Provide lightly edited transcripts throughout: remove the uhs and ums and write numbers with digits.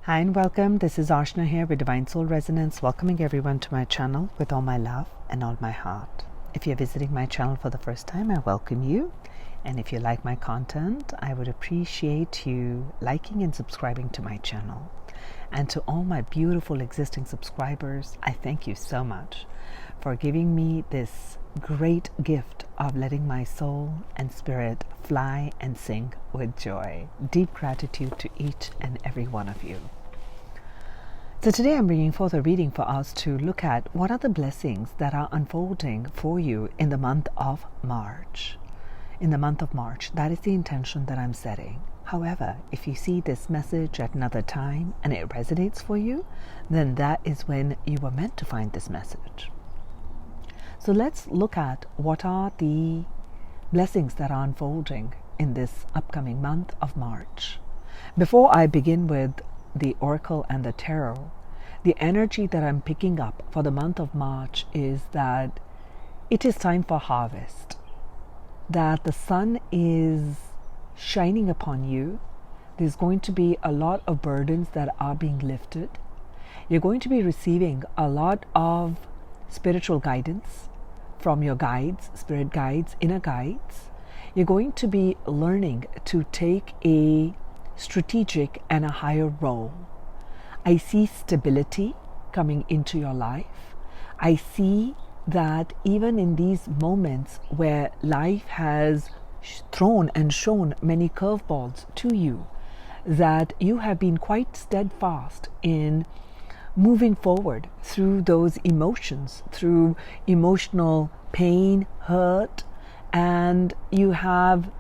Hi and welcome. This is Archana here with Divine Soul Resonance, welcoming everyone to my channel with all my love and all my heart. If you're visiting my channel for the first time, I welcome you. And if you like my content, I would appreciate you liking and subscribing to my channel. And to all my beautiful existing subscribers, I thank you so much for giving me this great gift of letting my soul and spirit fly and sing with joy. Deep gratitude to each and every one of you. So today I'm bringing forth a reading for us to look at what are the blessings that are unfolding for you in the month of March. In the month of March, that is the intention that I'm setting. However, if you see this message at another time and it resonates for you, then that is when you were meant to find this message. So let's look at what are the blessings that are unfolding in this upcoming month of March. Before I begin with the Oracle and the Tarot, the energy that I'm picking up for the month of March is that it is time for harvest, that the sun is shining upon you. There's going to be a lot of burdens that are being lifted. You're going to be receiving a lot of spiritual guidance from your guides, spirit guides, inner guides. You're going to be learning to take a strategic and a higher role. I see stability coming into your life. I see that even in these moments where life has thrown and shown many curveballs to you, that you have been quite steadfast in moving forward through those emotions, through emotional pain, hurt, and you have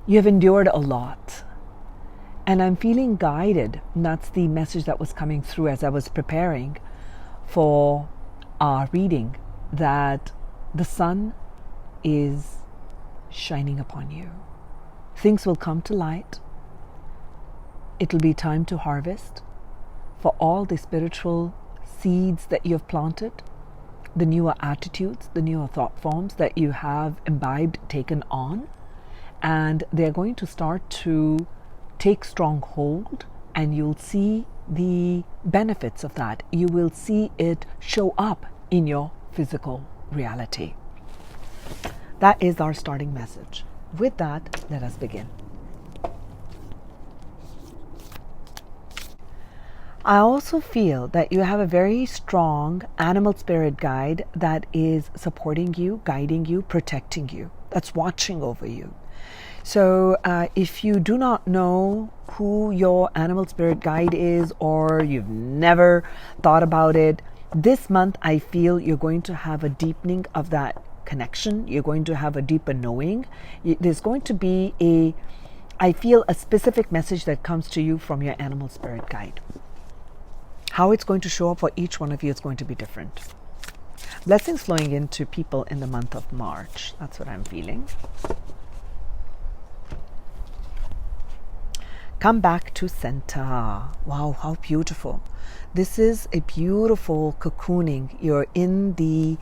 endured a lot. And I'm feeling guided. And that's the message that was coming through as I was preparing for our reading, that the sun is shining upon you. Things will come to light. It'll be time to harvest for all the spiritual seeds that you have planted, the newer attitudes, the newer thought forms that you have imbibed, taken on, and they're going to start to take strong hold, and you'll see the benefits of that. You will see it show up in your physical reality. That is our starting message. With that, let us begin. I also feel that you have a very strong animal spirit guide that is supporting you, guiding you, protecting you, that's watching over you. So if you do not know who your animal spirit guide is, or you've never thought about it, this month I feel you're going to have a deepening of that connection. You're going to have a deeper knowing. There's going to be I feel a specific message that comes to you from your animal spirit guide. How it's going to show up for each one of you is going to be different. Blessings flowing into people in the month of March. That's what I'm feeling. Come back to center. Wow, how beautiful. This is a beautiful cocooning. You're in the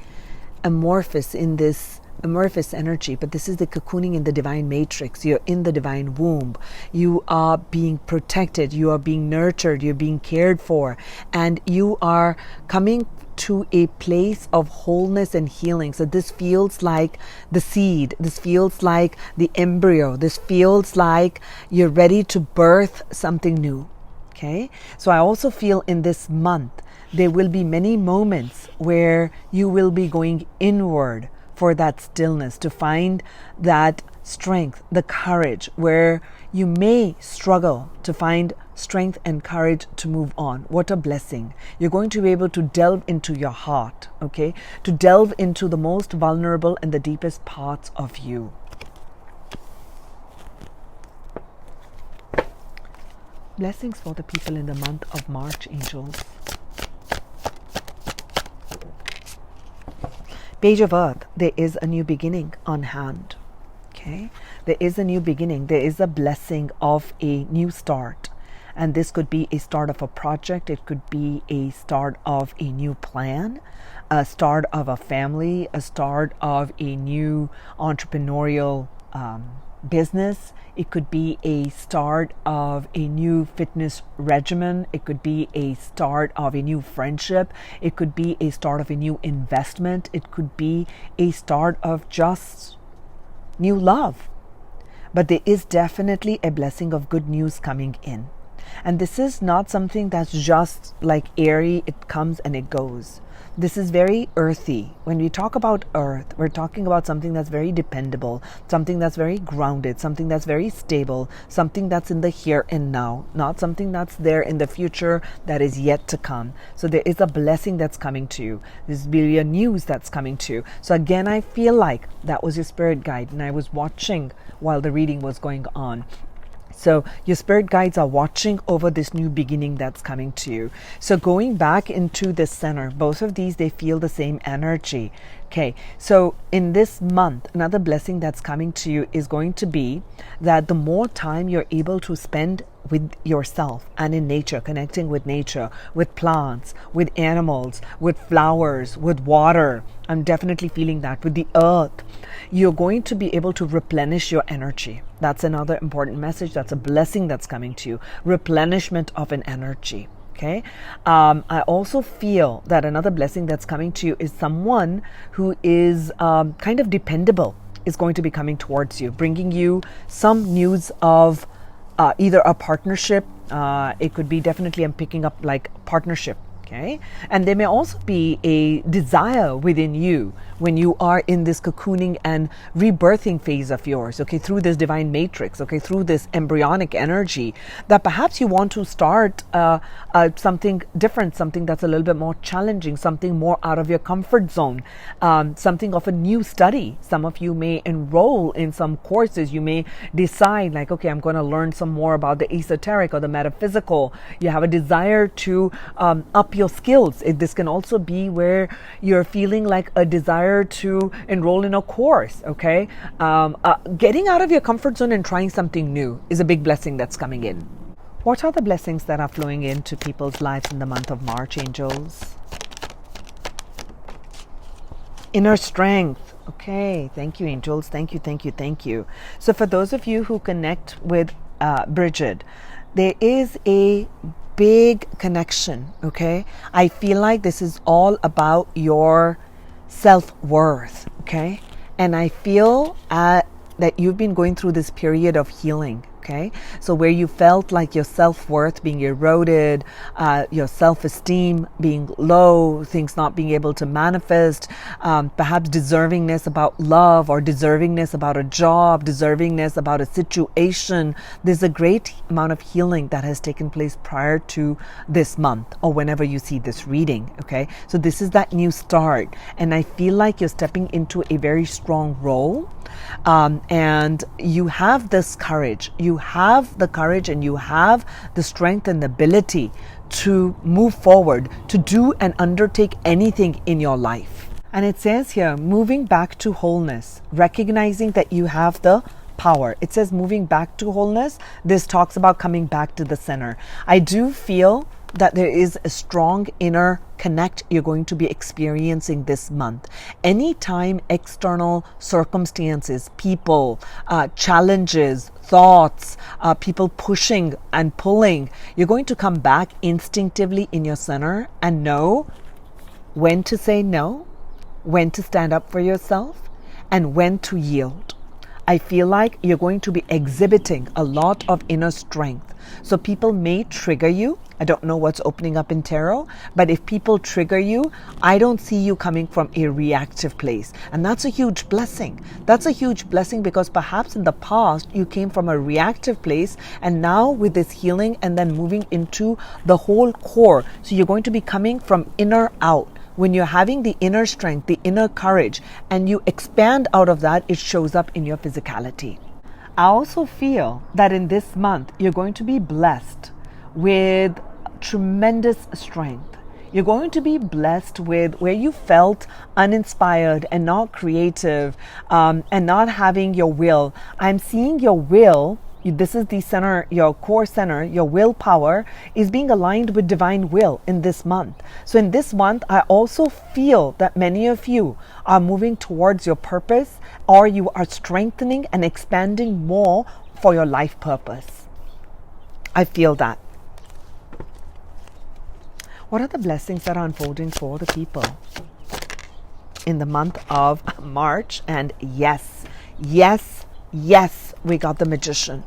amorphous energy, but this is the cocooning in the divine matrix. You're in the divine womb. You are being protected. You are being nurtured. You're being cared for. And you are coming to a place of wholeness and healing. So this feels like the seed. This feels like the embryo. This feels like you're ready to birth something new. Okay? So I also feel in this month, there will be many moments where you will be going inward for that stillness, to find that strength, the courage, where you may struggle to find strength and courage to move on. What a blessing. You're going to be able to delve into your heart, okay? To delve into the most vulnerable and the deepest parts of you. Blessings for the people in the month of March, angels. Page of Earth, there is a new beginning on hand. Okay, there is a new beginning. There is a blessing of a new start. And this could be a start of a project. It could be a start of a new plan, a start of a family, a start of a new entrepreneurial business. It could be a start of a new fitness regimen. It could be a start of a new friendship. It could be a start of a new investment. It could be a start of just new love. But there is definitely a blessing of good news coming in. And this is not something that's just like airy, it comes and it goes. This is very earthy. When we talk about earth, we're talking about something that's very dependable, something that's very grounded, something that's very stable, something that's in the here and now, not something that's there in the future that is yet to come. So there is a blessing that's coming to you. There's really a news that's coming to you. So again, I feel like that was your spirit guide, and I was watching while the reading was going on. So your spirit guides are watching over this new beginning that's coming to you. So going back into the center, both of these, they feel the same energy. Okay, so in this month, another blessing that's coming to you is going to be that the more time you're able to spend with yourself and in nature, connecting with nature, with plants, with animals, with flowers, with water. I'm definitely feeling that with the earth. You're going to be able to replenish your energy. That's another important message. That's a blessing that's coming to you. Replenishment of an energy. Okay. I also feel that another blessing that's coming to you is someone who is kind of dependable is going to be coming towards you, bringing you some news of either a partnership. It could be definitely, I'm picking up like partnership. Okay. And there may also be a desire within you when you are in this cocooning and rebirthing phase of yours, okay, through this divine matrix, okay, through this embryonic energy, that perhaps you want to start something different, something that's a little bit more challenging, something more out of your comfort zone, something of a new study. Some of you may enroll in some courses. You may decide like, okay, I'm going to learn some more about the esoteric or the metaphysical. You have a desire to up your skills. This can also be where you're feeling like a desire to enroll in a course, okay? Getting out of your comfort zone and trying something new is a big blessing that's coming in. What are the blessings that are flowing into people's lives in the month of March, angels? Inner strength. Okay, thank you, angels. Thank you, thank you, thank you. So for those of you who connect with Bridget, there is a big connection, okay? I feel like this is all about your self-worth, okay? And I feel that you've been going through this period of healing, okay? So where you felt like your self-worth being eroded, your self-esteem being low, things not being able to manifest, perhaps deservingness about love or deservingness about a job, deservingness about a situation. There's a great amount of healing that has taken place prior to this month or whenever you see this reading, okay? So this is that new start. And I feel like you're stepping into a very strong role. And you have this courage. You have the courage and you have the strength and the ability to move forward, to do and undertake anything in your life. And it says here, moving back to wholeness, recognizing that you have the power. It says moving back to wholeness. This talks about coming back to the center. I do feel that there is a strong inner connect you're going to be experiencing this month. Anytime external circumstances, people, challenges, thoughts, people pushing and pulling, you're going to come back instinctively in your center and know when to say no, when to stand up for yourself, and when to yield. I feel like you're going to be exhibiting a lot of inner strength. So people may trigger you. I don't know what's opening up in tarot, but if people trigger you, I don't see you coming from a reactive place. And that's a huge blessing. That's a huge blessing because perhaps in the past you came from a reactive place, and now with this healing and then moving into the whole core. So you're going to be coming from inner out. When you're having the inner strength, the inner courage, and you expand out of that, it shows up in your physicality. I also feel that in this month, you're going to be blessed with tremendous strength. You're going to be blessed with where you felt uninspired and not creative and not having your will. I'm seeing your will This is the center, your core center, your willpower is being aligned with divine will in this month. So in this month, I also feel that many of you are moving towards your purpose, or you are strengthening and expanding more for your life purpose. I feel that. What are the blessings that are unfolding for the people in the month of March? And yes, we got the Magician.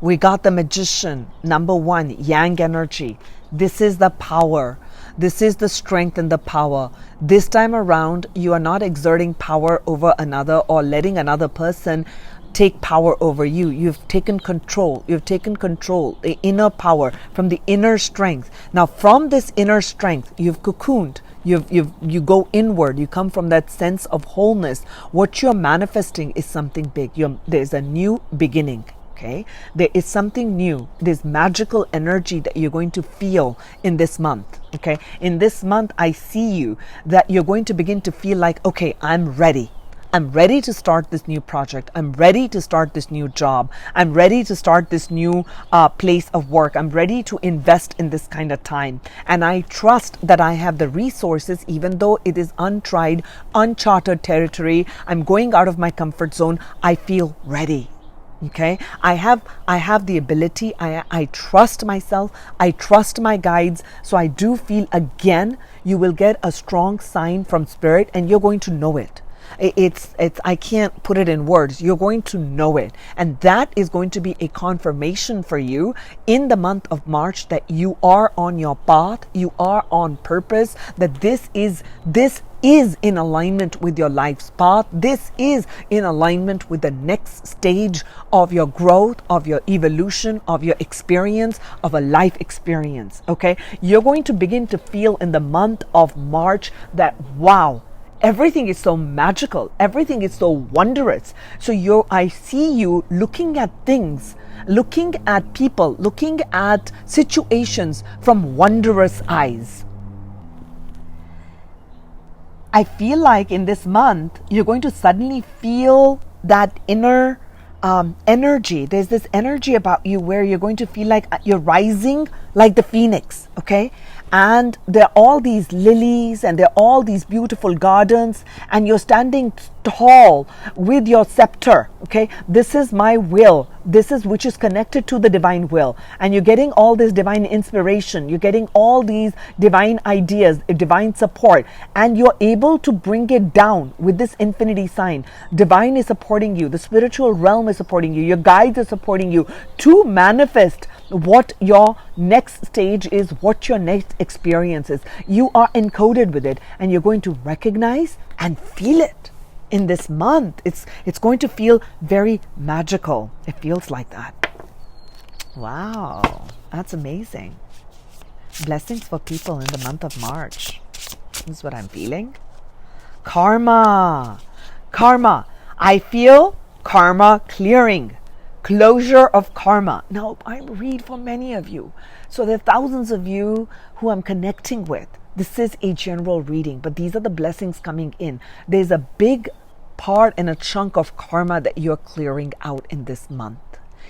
We got the Magician. Number one, Yang energy. This is the power. This is the strength and the power. This time around, you are not exerting power over another or letting another person take power over you. You've taken control. You've taken control, the inner power, from the inner strength. Now, from this inner strength, you've cocooned. You go inward. You come from that sense of wholeness. What you're manifesting is something big. There's a new beginning. Okay, there is something new. There's magical energy that you're going to feel in this month. Okay, in this month, I see you that you're going to begin to feel like, okay, I'm ready. I'm ready to start this new project. I'm ready to start this new job. I'm ready to start this new place of work. I'm ready to invest in this kind of time. And I trust that I have the resources, even though it is untried, uncharted territory. I'm going out of my comfort zone. I feel ready. Okay, I have the ability. I trust myself. I trust my guides. So I do feel, again, you will get a strong sign from spirit, and you're going to know it. It's I can't put it in words. You're going to know it. And that is going to be a confirmation for you in the month of March that you are on your path, you are on purpose, that this is in alignment with your life's path. This is in alignment with the next stage of your growth, of your evolution, of your experience, of a life experience. Okay? You're going to begin to feel in the month of March that, wow, everything is so magical. Everything is so wondrous. So I see you looking at things, looking at people, looking at situations from wondrous eyes. I feel like in this month, you're going to suddenly feel that inner energy. There's this energy about you where you're going to feel like you're rising like the phoenix, okay? And there are all these lilies and there are all these beautiful gardens, and you're standing tall with your scepter, okay? This is my will. Which is connected to the divine will. And you're getting all this divine inspiration. You're getting all these divine ideas, divine support, and you're able to bring it down with this infinity sign. Divine is supporting you. The spiritual realm is supporting you. Your guides are supporting you to manifest what your next stage is, what your next experience is. You are encoded with it, and you're going to recognize and feel it. In this month, it's going to feel very magical. It feels like that. Wow, that's amazing. Blessings for people in the month of March. This is what I'm feeling. Karma. I feel karma clearing. Closure of karma. Now, I read for many of you. So there are thousands of you who I'm connecting with. This is a general reading, but these are the blessings coming in. There's a big part and a chunk of karma that you're clearing out in this month.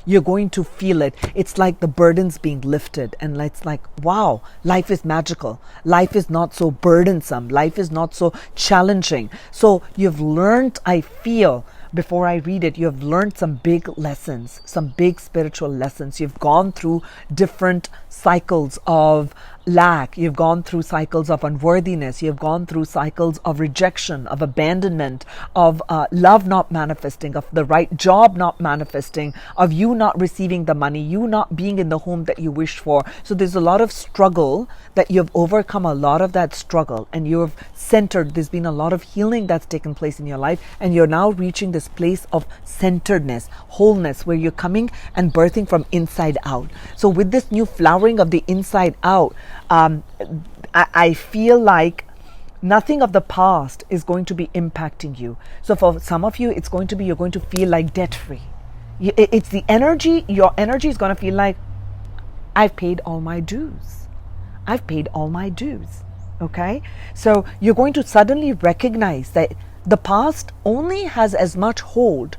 You're going to feel it. It's like the burdens being lifted, and it's like, wow, life is magical. Life is not so burdensome. Life is not so challenging. So you've learned, I feel, before I read it, you have learned some big lessons, some big spiritual lessons. You've gone through different cycles of lack. You've gone through cycles of unworthiness. You've gone through cycles of rejection, of abandonment, of love not manifesting, of the right job not manifesting, of you not receiving the money, you not being in the home that you wish for. So there's a lot of struggle that you've overcome, a lot of that struggle, and you've centered. There's been a lot of healing that's taken place in your life, and you're now reaching this place of centeredness, wholeness, where you're coming and birthing from inside out. So with this new flowering of the inside out, I feel like nothing of the past is going to be impacting you. So for some of you, it's going to be, you're going to feel like debt free. It's the energy, your energy is going to feel like, I've paid all my dues. I've paid all my dues. Okay? So you're going to suddenly recognize that the past only has as much hold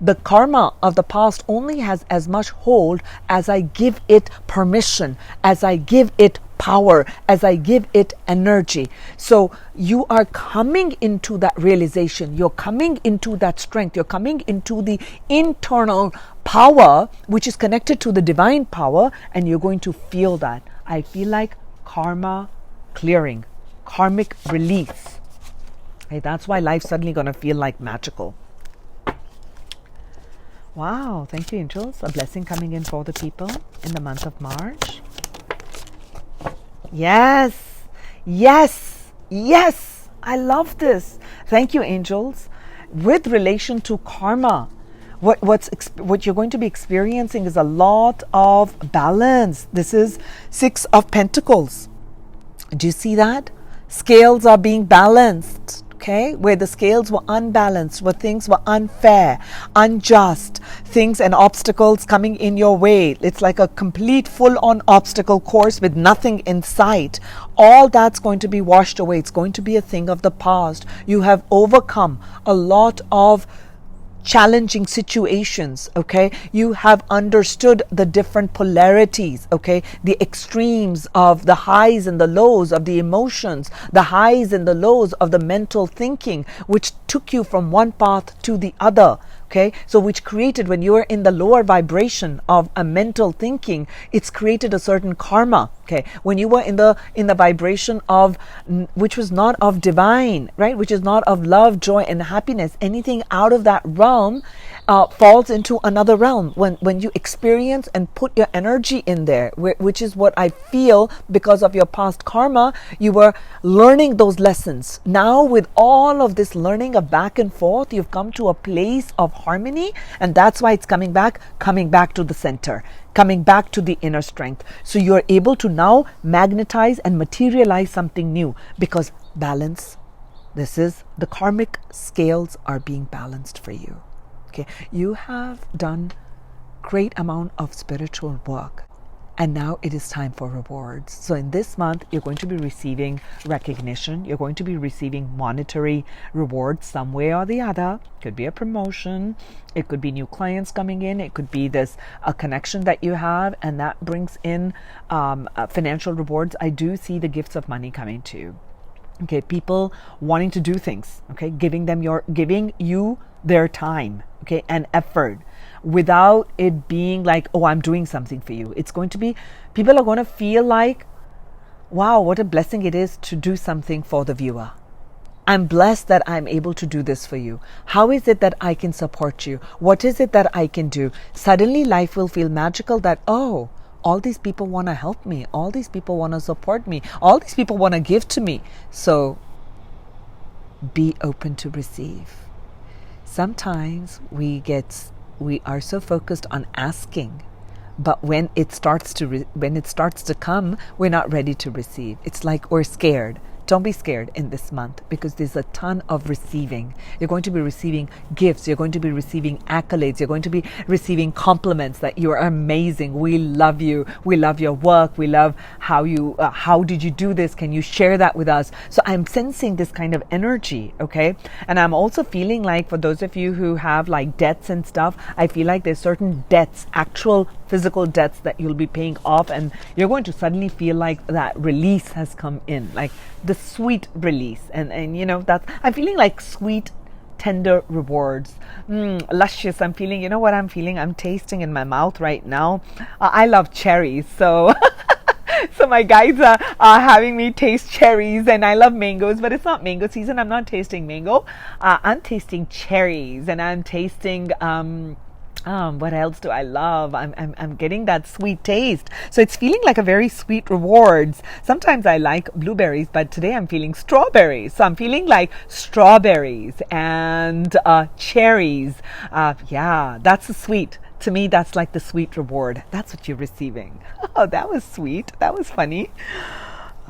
the karma of the past only has as much hold as I give it permission, as I give it power, as I give it energy. So you are coming into that realization, you're coming into that strength, you're coming into the internal power which is connected to the divine power, and you're going to feel that. I feel like karma clearing, karmic release. Okay, that's why life's suddenly going to feel like magical. Wow, thank you, angels. A blessing coming in for the people in the month of March. Yes, yes, yes. I love this. Thank you, angels. With relation to karma, what you're going to be experiencing is a lot of balance. This is 6 of Pentacles. Do you see that? Scales are being balanced. Okay, where the scales were unbalanced, where things were unfair, unjust, things and obstacles coming in your way. It's like a complete full-on obstacle course with nothing in sight. All that's going to be washed away. It's going to be a thing of the past. You have overcome a lot of challenging situations. Okay, you have understood the different polarities, okay, the extremes of the highs and the lows of the emotions, the highs and the lows of the mental thinking, which took you from one path to the other. Okay, so which created, when you are in the lower vibration of a mental thinking, it's created a certain karma. Okay, when you were in the vibration of which was not of divine, right, which is not of love, joy and happiness, anything out of that realm falls into another realm. When you experience and put your energy in there, which is what I feel, because of your past karma, you were learning those lessons. Now with all of this learning of back and forth, you've come to a place of harmony, and that's why it's coming back to the center, coming back to the inner strength. So you're able to now magnetize and materialize something new, because balance, this is the karmic scales are being balanced for you. Okay, you have done great amount of spiritual work, and now it is time for rewards. So in this month, you're going to be receiving recognition. You're going to be receiving monetary rewards some way or the other. Could be a promotion. It could be new clients coming in. It could be a connection that you have, and that brings in financial rewards. I do see the gifts of money coming too. Okay, people wanting to do things. Okay, giving you their time, okay, and effort, without it being like, oh, I'm doing something for you. It's going to be, people are going to feel like, wow, what a blessing it is to do something for the viewer. I'm blessed that I'm able to do this for you. How is it that I can support you? What is it that I can do? Suddenly life will feel magical, that, oh, all these people want to help me. All these people want to support me. All these people want to give to me. So be open to receive. Sometimes we are so focused on asking, but when it starts to come, we're not ready to receive. It's like we're scared. Don't be scared in this month, because there's a ton of receiving. You're going to be receiving gifts. You're going to be receiving accolades. You're going to be receiving compliments that you are amazing. We love you. We love your work. We love how did you do this? Can you share that with us? So I'm sensing this kind of energy, okay? And I'm also feeling like, for those of you who have like debts and stuff, I feel like there's certain debts, actual physical debts, that you'll be paying off, and you're going to suddenly feel like that release has come in, like the sweet release, and you know, that I'm feeling like sweet, tender rewards, luscious. I'm feeling, you know what I'm feeling? I'm tasting in my mouth right now. I love cherries, so so my guides are having me taste cherries, and I love mangoes, but it's not mango season. I'm not tasting mango. I'm tasting cherries, and I'm tasting what else do I love? I'm getting that sweet taste. So it's feeling like a very sweet rewards. Sometimes I like blueberries, but today I'm feeling strawberries. So I'm feeling like strawberries and cherries. Yeah, that's a sweet. To me, that's like the sweet reward. That's what you're receiving. Oh, that was sweet. That was funny.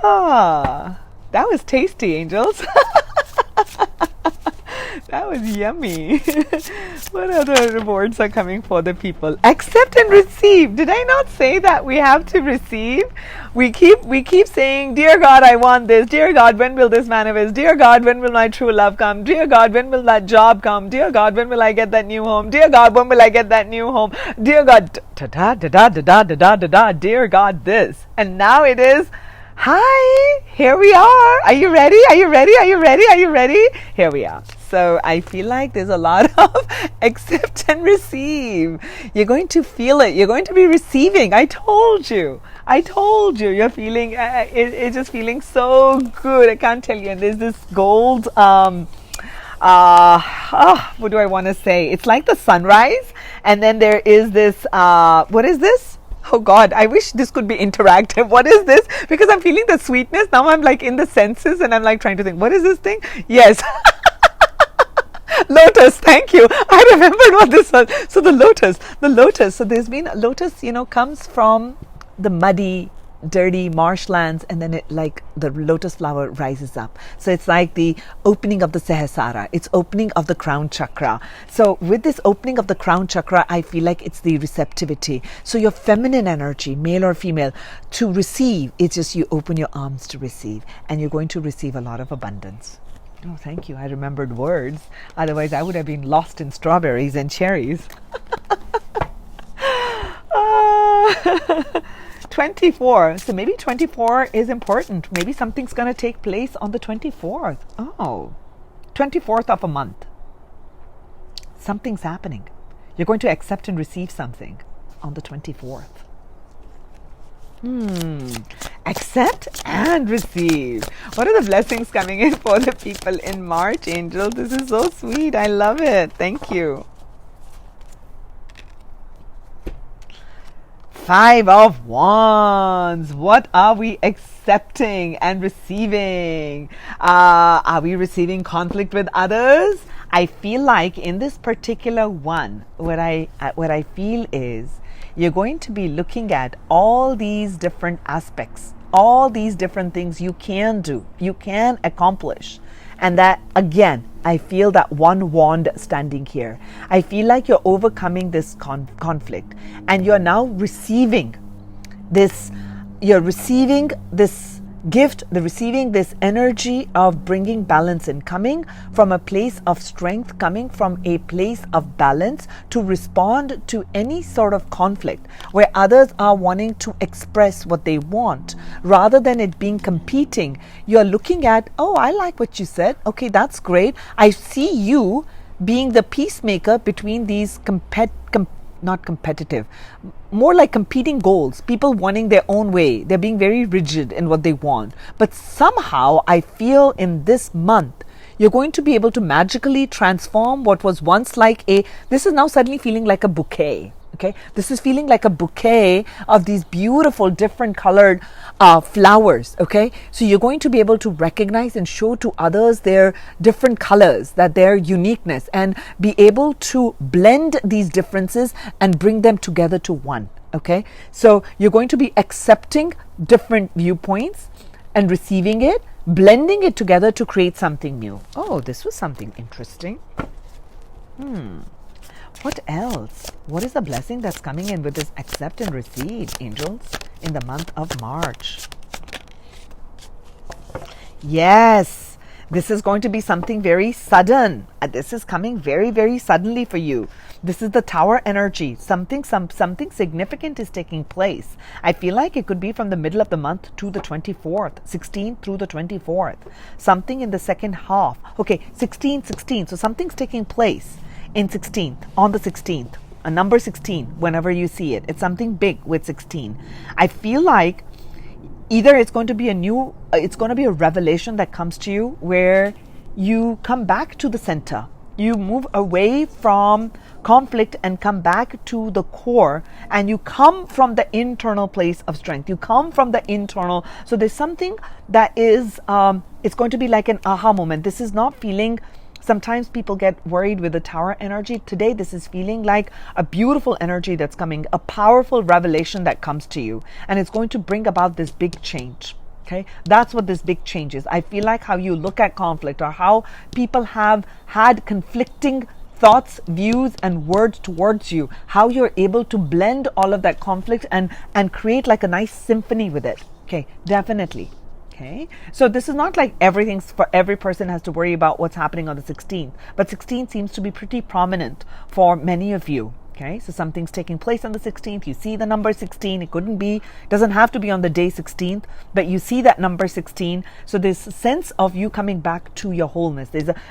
Ah, that was tasty, angels. That was yummy. What other words are coming for the people? Accept and receive. Did I not say that we have to receive? We keep saying, dear God, I want this. Dear God, when will this manifest? Dear God, when will my true love come? Dear God, when will that job come? Dear God, when will I get that new home? Dear God, when will I get that new home? Dear God, da da da da da da da da da. Dear God, this. And now it is, hi, here we are. Are you ready? Are you ready? Are you ready? Are you ready? Here we are. So I feel like there's a lot of accept and receive. You're going to feel it. You're going to be receiving. I told you. You're feeling, it's just feeling so good. I can't tell you. And there's this gold, what do I want to say? It's like the sunrise. And then there is this, what is this? Oh God, I wish this could be interactive. What is this? Because I'm feeling the sweetness. Now I'm like in the senses and I'm like trying to think, what is this thing? Yes. Lotus, thank you. I remembered what this was. So the lotus. So there's been, lotus, comes from the muddy, dirty marshlands, and then it, like the lotus flower, rises up. So it's like the opening of the Sahasrara. It's opening of the crown chakra. So with this opening of the crown chakra, I feel like it's the receptivity. So your feminine energy, male or female, to receive, it's just you open your arms to receive, and you're going to receive a lot of abundance. Oh, thank you. I remembered words. Otherwise, I would have been lost in strawberries and cherries. 24. So maybe 24 is important. Maybe something's going to take place on the 24th. Oh, 24th of a month. Something's happening. You're going to accept and receive something on the 24th. Accept and receive. What are the blessings coming in for the people in March, angels? This is so sweet. I love it. Thank you. 5 of Wands. What are we accepting and receiving? Are we receiving conflict with others? I feel like in this particular one, what I feel is you're going to be looking at all these different aspects, all these different things you can do, you can accomplish. And that, again, I feel that one wand standing here. I feel like you're overcoming this conflict, and you're now receiving this, you're receiving this gift, receiving this energy of bringing balance in, coming from a place of strength, coming from a place of balance to respond to any sort of conflict where others are wanting to express what they want rather than it being competing. You're looking at, oh, I like what you said. Okay, that's great. I see you being the peacemaker between these not competitive, more like competing goals, people wanting their own way. They're being very rigid in what they want. But somehow I feel in this month, you're going to be able to magically transform what was once like this is now suddenly feeling like a bouquet. Okay, this is feeling like a bouquet of these beautiful different colored flowers. Okay, so you're going to be able to recognize and show to others their different colors, that their uniqueness, and be able to blend these differences and bring them together to one. Okay, so you're going to be accepting different viewpoints and receiving it, blending it together to create something new. Oh, this was something interesting. What else? What is the blessing that's coming in with this accept and receive, angels, in the month of March? Yes, this is going to be something very sudden. This is coming very, very suddenly for you. This is the Tower energy. Something significant is taking place. I feel like it could be from the middle of the month to the 24th, 16th through the 24th. Something in the second half. Okay, 16. So something's taking place in 16th, on the 16th, a number 16, whenever you see it. It's something big with 16. I feel like either it's going to be a revelation that comes to you where you come back to the center. You move away from conflict and come back to the core, and you come from the internal place of strength. You come from the internal. So there's something that is, it's going to be like an aha moment. This is not feeling. Sometimes people get worried with the Tower energy. Today, this is feeling like a beautiful energy that's coming, a powerful revelation that comes to you, and it's going to bring about this big change. Okay, that's what this big change is. I feel like how you look at conflict, or how people have had conflicting thoughts, views, and words towards you, how you're able to blend all of that conflict and create like a nice symphony with it. Okay, definitely. Okay, so this is not like everything's for every person has to worry about what's happening on the 16th, but 16 seems to be pretty prominent for many of you. Okay, so something's taking place on the 16th. You see the number 16. It doesn't have to be on the day 16th, but you see that number 16. So this sense of you coming back to your wholeness.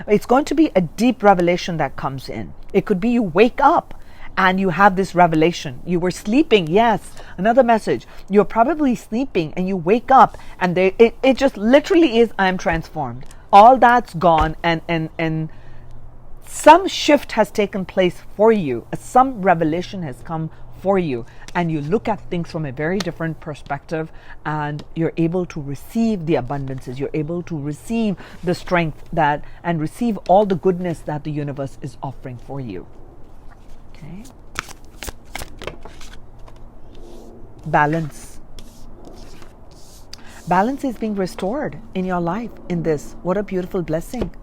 It's going to be a deep revelation that comes in. It could be you wake up and you have this revelation. You were sleeping. Yes, another message. You're probably sleeping and you wake up and it just literally is, I am transformed. All that's gone and some shift has taken place for you. Some revelation has come for you, and you look at things from a very different perspective, and you're able to receive the abundances. You're able to receive the strength and receive all the goodness that the universe is offering for you. Okay. Balance. Balance is being restored in your life in this. What a beautiful blessing.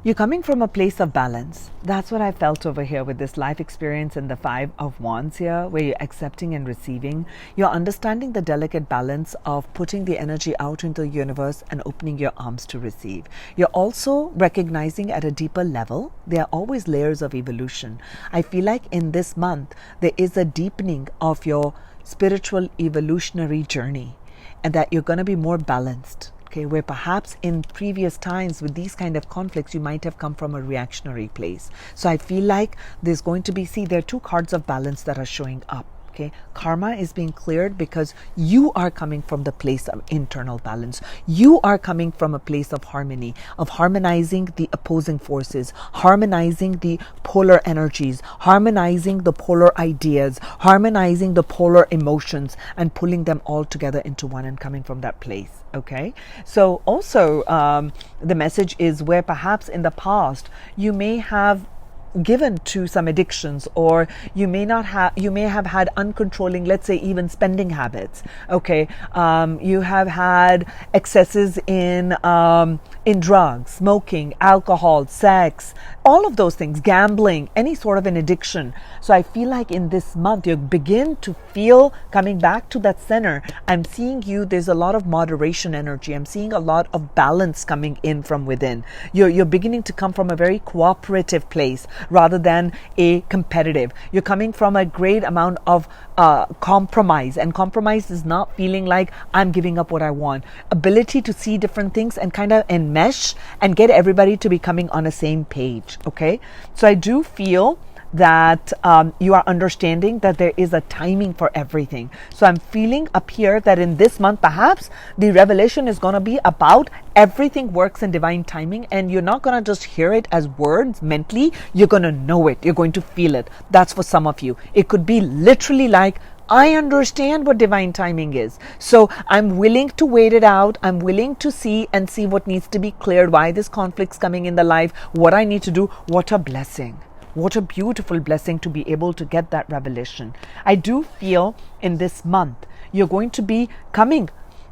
You're coming from a place of balance. That's what I felt over here with this life experience and the 5 of Wands here, where you're accepting and receiving. You're understanding the delicate balance of putting the energy out into the universe and opening your arms to receive. You're also recognizing at a deeper level, there are always layers of evolution. I feel like in this month, there is a deepening of your spiritual evolutionary journey, and that you're going to be more balanced. Okay, where perhaps in previous times with these kind of conflicts, you might have come from a reactionary place. So I feel like there's going to be, there are 2 cards of balance that are showing up. Okay, karma is being cleared because you are coming from the place of internal balance. You are coming from a place of harmony, of harmonizing the opposing forces, harmonizing the polar energies, harmonizing the polar ideas, harmonizing the polar emotions, and pulling them all together into one, and coming from that place. Okay, so also the message is where perhaps in the past you may have given to some addictions, or you may have had uncontrolling, let's say even spending habits. Okay, you have had excesses in drugs, smoking, alcohol, sex, all of those things, gambling, any sort of an addiction. So I feel like in this month you begin to feel coming back to that center. I'm seeing there's a lot of moderation energy. I'm seeing a lot of balance coming in from within. You're beginning to come from a very cooperative place rather than a competitive. You're coming from a great amount of compromise, and compromise is not feeling like I'm giving up what I want. Ability to see different things and kind of enmesh and get everybody to be coming on the same page. Okay, so I do feel that you are understanding that there is a timing for everything. So I'm feeling up here that in this month, perhaps the revelation is going to be about everything works in divine timing, and you're not going to just hear it as words mentally. You're going to know it. You're going to feel it. That's for some of you. It could be literally like, I understand what divine timing is. So I'm willing to wait it out. I'm willing to see what needs to be cleared, why this conflict's coming in the life, what I need to do. What a blessing. What a beautiful blessing to be able to get that revelation. I do feel in this month, you're going to be coming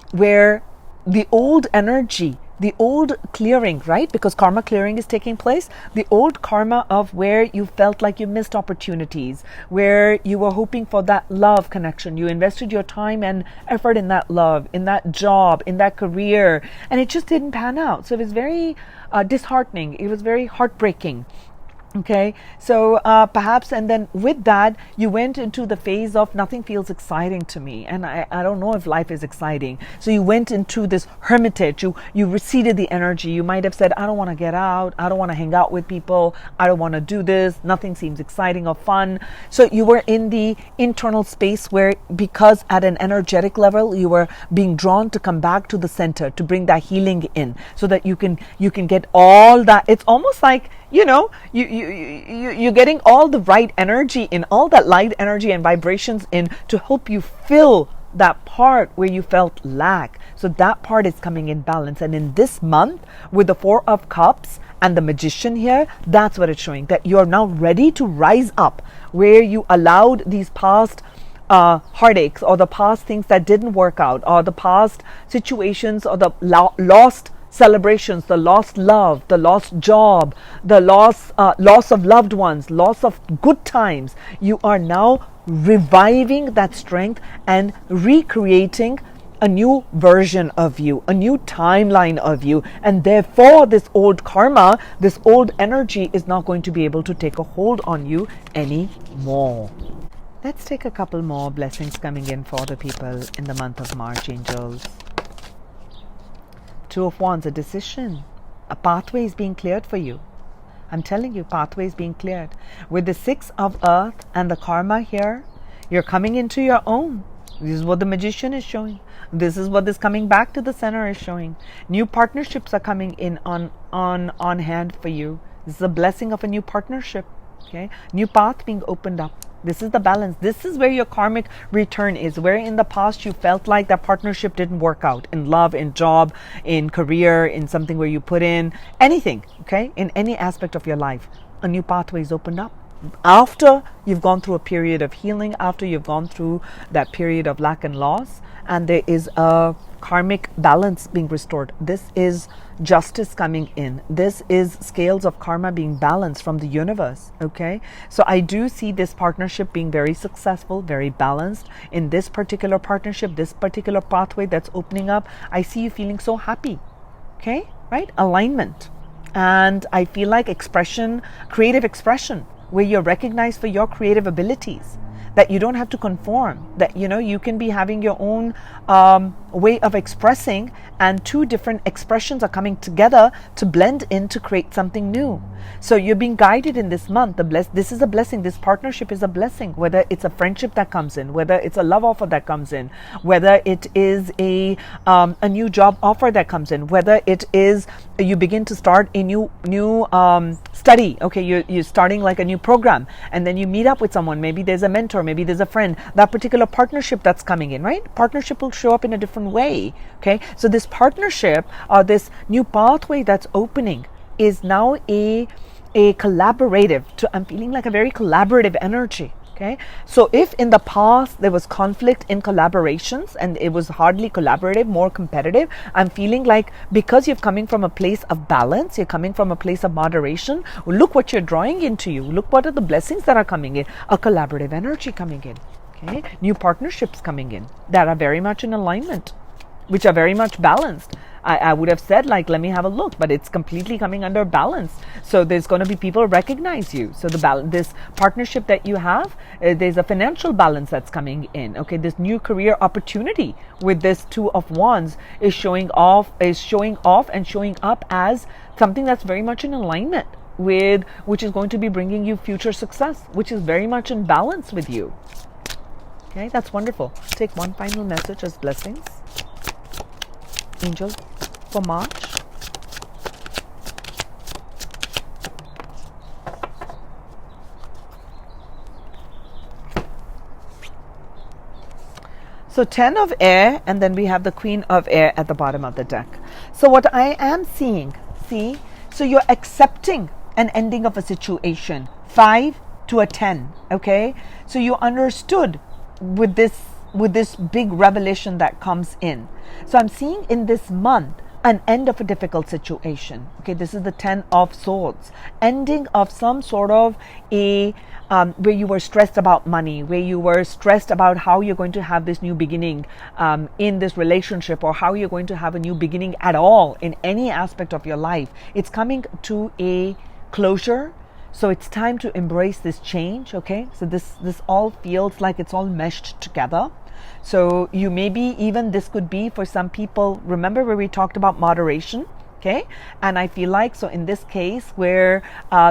where the old energy, the old clearing, right? Because karma clearing is taking place. The old karma of where you felt like you missed opportunities, where you were hoping for that love connection. You invested your time and effort in that love, in that job, in that career, and it just didn't pan out. So it was very disheartening. It was very heartbreaking. Okay, so perhaps, and then with that, you went into the phase of nothing feels exciting to me, and I don't know if life is exciting. So you went into this hermitage, you receded the energy. You might have said, I don't want to get out, I don't want to hang out with people, I don't want to do this, nothing seems exciting or fun. So you were in the internal space where, because at an energetic level, you were being drawn to come back to the center, to bring that healing in, so that you can get all that. It's almost like, you're getting all the right energy in, all that light energy and vibrations in, to help you fill that part where you felt lack. So that part is coming in balance. And in this month, with the 4 of Cups and the Magician here, that's what it's showing, that you're now ready to rise up, where you allowed these past heartaches, or the past things that didn't work out, or the past situations, or the lost celebrations, the lost love, the lost job, the loss of loved ones, loss of good times. You are now reviving that strength and recreating a new version of you, a new timeline of you, and therefore this old karma, this old energy is not going to be able to take a hold on you anymore. Let's take a couple more blessings coming in for the people in the month of March, angels. Two of Wands, a decision. A pathway is being cleared for you. I'm telling you, pathway is being cleared. With the Six of Earth and the karma here, you're coming into your own. This is what the Magician is showing. This is what this coming back to the center is showing. New partnerships are coming in on hand for you. This is a blessing of a new partnership. Okay, new path being opened up. This is the balance. This is where your karmic return is, where in the past you felt like that partnership didn't work out in love, in job, in career, in something where you put in anything, okay, in any aspect of your life. A new pathway is opened up. After you've gone through a period of healing, after you've gone through that period of lack and loss, and there is a karmic balance being restored. This is justice coming in. This is scales of karma being balanced from the universe. Okay, so I do see this partnership being very successful, very balanced. In this particular partnership, this particular pathway that's opening up, I see you feeling so happy. Okay, right? Alignment. And I feel like expression, creative expression, where you're recognized for your creative abilities, that you don't have to conform, that you can be having your own way of expressing, and two different expressions are coming together to blend in to create something new. So you're being guided in this month. This is a blessing. This partnership is a blessing, whether it's a friendship that comes in, whether it's a love offer that comes in, whether it is a new job offer that comes in, whether it is you begin to start a new study. Okay, you're starting like a new program, and then you meet up with someone. Maybe there's a mentor, maybe there's a friend. That particular partnership that's coming in, right? Partnership will show up in a different way. Okay, so this partnership or this new pathway that's opening is now a collaborative. I'm feeling like a very collaborative energy. Okay, so if in the past there was conflict in collaborations and it was hardly collaborative, more competitive, I'm feeling like because you're coming from a place of balance, you're coming from a place of moderation, look what you're drawing into you. Look what are the blessings that are coming in. A collaborative energy coming in. Okay, new partnerships coming in that are very much in alignment, which are very much balanced. I would have said like, let me have a look, but it's completely coming under balance. So there's going to be people recognize you. So this partnership that you have, there's a financial balance that's coming in. Okay, this new career opportunity with this Two of Wands is showing off and showing up as something that's very much in alignment with, which is going to be bringing you future success, which is very much in balance with you. Okay, that's wonderful. Take one final message as blessings, angel, for March. So 10 of air, and then we have the Queen of Air at the bottom of the deck. So what I am seeing, so you're accepting an ending of a situation. 5 to a 10, okay? So you understood with this big revelation that comes in. So I'm seeing in this month an end of a difficult situation. Okay, this is the 10 of Swords, ending of some sort of a where you were stressed about money, where you were stressed about how you're going to have this new beginning in this relationship, or how you're going to have a new beginning at all in any aspect of your life. It's coming to a closure. So it's time to embrace this change. Okay, so this all feels like it's all meshed together. So you maybe even this could be for some people, remember where we talked about moderation, okay? And I feel like, so in this case where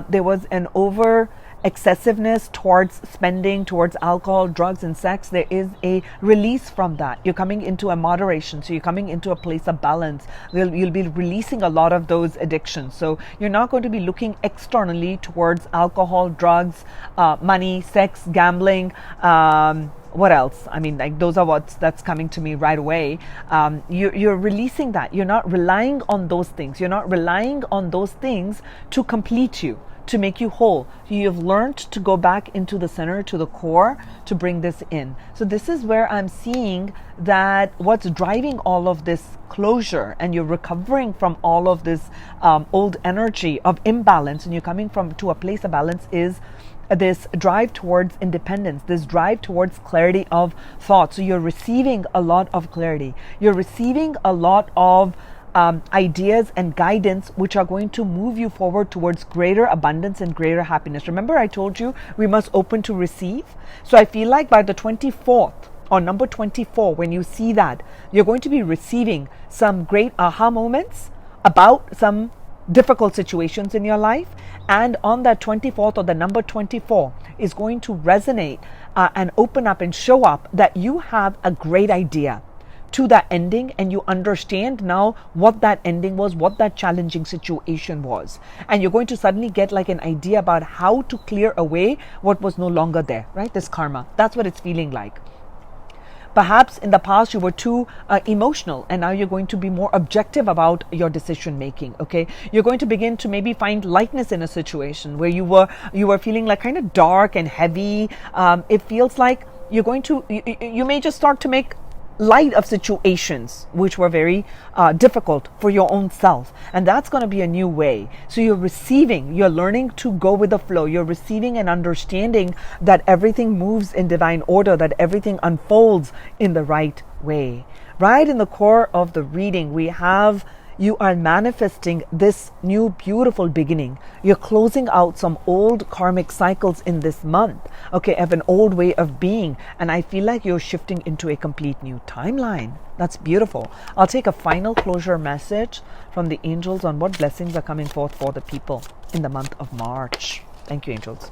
there was an over excessiveness towards spending, towards alcohol, drugs and sex, there is a release from that. You're coming into a moderation, so you're coming into a place of balance. You'll be releasing a lot of those addictions. So you're not going to be looking externally towards alcohol, drugs, money, sex, gambling, what else? I mean, like those are that's coming to me right away. You're releasing that. You're not relying on those things. You're not relying on those things to complete you, to make you whole. You've learned to go back into the center, to the core, to bring this in. So this is where I'm seeing that what's driving all of this closure, and you're recovering from all of this old energy of imbalance, and you're coming from to a place of balance, is this drive towards independence, this drive towards clarity of thought. So you're receiving a lot of clarity. You're receiving a lot of ideas and guidance which are going to move you forward towards greater abundance and greater happiness. Remember, I told you we must open to receive. So I feel like by the 24th or number 24, when you see that, you're going to be receiving some great aha moments about some difficult situations in your life. And on that 24th, or the number 24, is going to resonate and open up and show up that you have a great idea to that ending, and you understand now what that ending was, what that challenging situation was, and you're going to suddenly get like an idea about how to clear away what was no longer there, right? This karma, that's what it's feeling like. Perhaps in the past you were too emotional, and now you're going to be more objective about your decision making. Okay, you're going to begin to maybe find lightness in a situation where you were feeling like kind of dark and heavy. It feels like you're going to you may just start to make light of situations which were very difficult for your own self, and that's going to be a new way. So you're learning to go with the flow. You're receiving and understanding that everything moves in divine order, that everything unfolds in the right way. Right in the core of the reading, we have you are manifesting this new beautiful beginning. You're closing out some old karmic cycles in this month, okay, of an old way of being. And I feel like you're shifting into a complete new timeline. That's beautiful. I'll take a final closure message from the angels on what blessings are coming forth for the people in the month of March. Thank you, angels.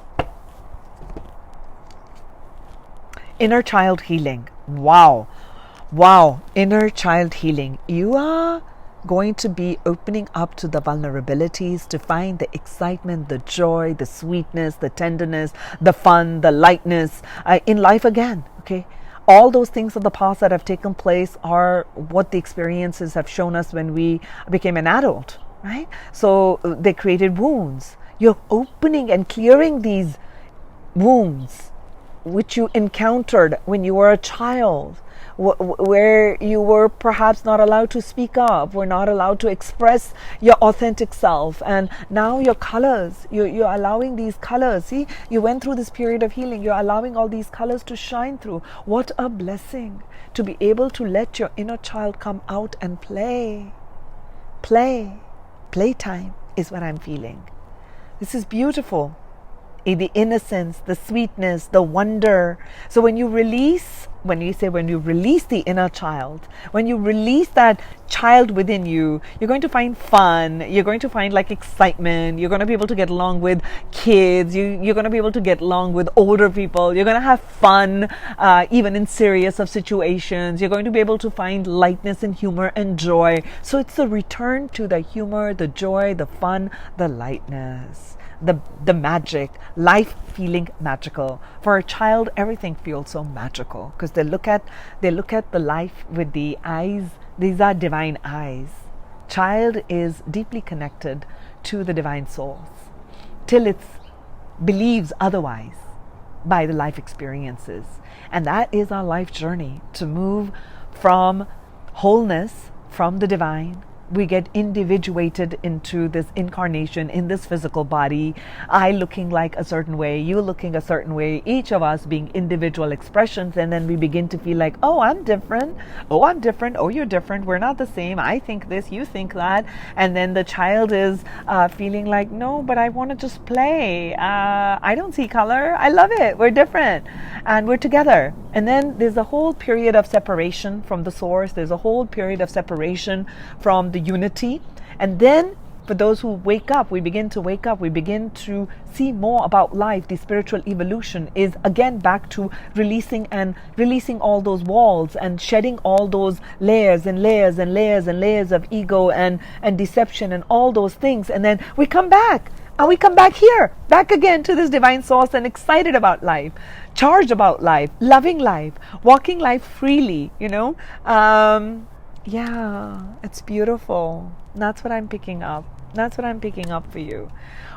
Inner child healing. Wow. Inner child healing. You are going to be opening up to the vulnerabilities, to find the excitement, the joy, the sweetness, the tenderness, the fun, the lightness in life again. Okay, all those things of the past that have taken place are what the experiences have shown us when we became an adult, right? So they created wounds. You're opening and clearing these wounds which you encountered when you were a child, where you were perhaps not allowed to speak up, were not allowed to express your authentic self. And now your colors, you're allowing these colors. See, you went through this period of healing. You're allowing all these colors to shine through. What a blessing to be able to let your inner child come out and play. Playtime is what I'm feeling. This is beautiful. The innocence, the sweetness, the wonder. So when you release the inner child, when you release that child within you, you're going to find fun, you're going to find like excitement, you're going to be able to get along with kids, you're going to be able to get along with older people, you're going to have fun even in serious of situations, you're going to be able to find lightness and humor and joy. So it's the return to the humor, the joy, the fun, the lightness, the magic, life feeling magical. For a child, everything feels so magical because they look at the life with the eyes. These are divine eyes. Child is deeply connected to the divine source till it believes otherwise by the life experiences. And that is our life journey, to move from wholeness, from the divine. We get individuated into this incarnation in this physical body. I looking like a certain way, you looking a certain way, each of us being individual expressions. And then we begin to feel like, oh, I'm different. Oh, I'm different. Oh, you're different. We're not the same. I think this, you think that. And then the child is feeling like, no, but I want to just play. I don't see color. I love it. We're different. And we're together. And then there's a whole period of separation from the source. There's a whole period of separation from the unity. And then for those who wake up, we begin to see more about life. The spiritual evolution is again back to releasing all those walls and shedding all those layers and layers and layers and layers of ego and deception and all those things. And then we come back. And we come back here, back again to this divine source, and excited about life, charged about life, loving life, walking life freely, Yeah, it's beautiful. That's what I'm picking up. That's what I'm picking up for you.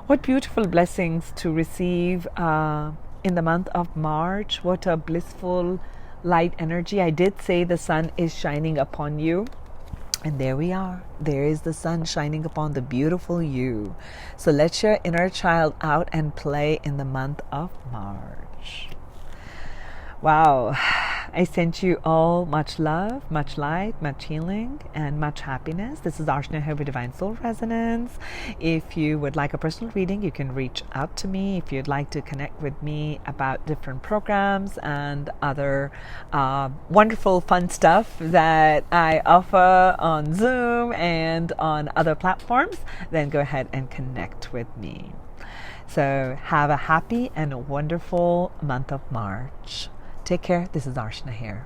What beautiful blessings to receive in the month of March. What a blissful light energy. I did say the sun is shining upon you. And there we are. There is the sun shining upon the beautiful you. So let your inner child out and play in the month of March. Wow. I sent you all much love, much light, much healing, and much happiness. This is Archana here with Divine Soul Resonance. If you would like a personal reading, you can reach out to me. If you'd like to connect with me about different programs and other wonderful, fun stuff that I offer on Zoom and on other platforms, then go ahead and connect with me. So have a happy and a wonderful month of March. Take care. This is Archana here.